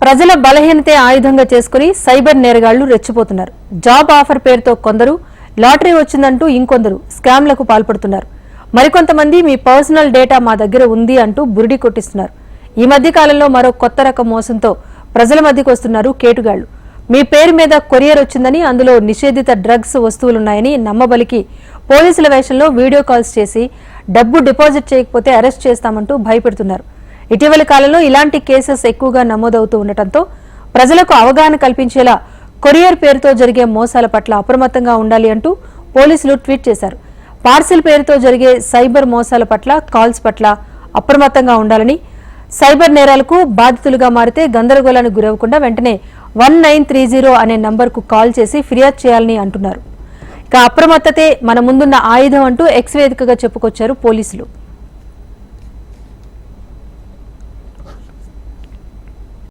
ప్రజల బలహీనతే ఆయుధంగా చేసుకుని సైబర్ నేరగాళ్లు రెచ్చిపోతున్నారు. జాబ్ ఆఫర్ పేరుతో కొందరు, లాటరీ వచ్చిందంటూ ఇంకొందరు స్కామ్లకు పాల్పడుతున్నారు. మరికొంతమంది మీ పర్సనల్ డేటా మా దగ్గర ఉంది అంటూ బురిడి కొట్టిస్తున్నారు. ఈ మధ్య కాలంలో మరో కొత్త రకం మోసంతో ప్రజల మధ్యకు వస్తున్నారు కేటుగాళ్లు. మీ పేరు మీద కొరియర్ వచ్చిందని, అందులో నిషేధిత డ్రగ్స్ వస్తువులున్నాయని నమ్మబలికి పోలీసుల వేషంలో వీడియో కాల్స్ చేసి డబ్బు డిపాజిట్ చేయకపోతే అరెస్ట్ చేస్తామంటూ భయపెడుతున్నారు. ఇటీవలి కాలంలో ఇలాంటి కేసెస్ ఎక్కువగా నమోదవుతూ ఉండటంతో ప్రజలకు అవగాహన కల్పించేలా కొరియర్ పేరుతో జరిగే మోసాల పట్ల అప్రమత్తంగా ఉండాలి అంటూ పోలీసులు ట్వీట్ చేశారు. పార్సిల్ పేరుతో జరిగే సైబర్ మోసాల పట్ల, కాల్స్ పట్ల అప్రమత్తంగా ఉండాలని, సైబర్ నేరాలకు బాధితులుగా మారితే గందరగోళానికి గురవకుండా వెంటనే 1930 అనే నంబర్కు కాల్ చేసి ఫిర్యాదు చేయాలని అంటున్నారు. ఇక అప్రమత్తతే మన ముందున్న ఆయుధం అంటూ ఎక్స్ వేదికగా చెప్పుకొచ్చారు పోలీసులు.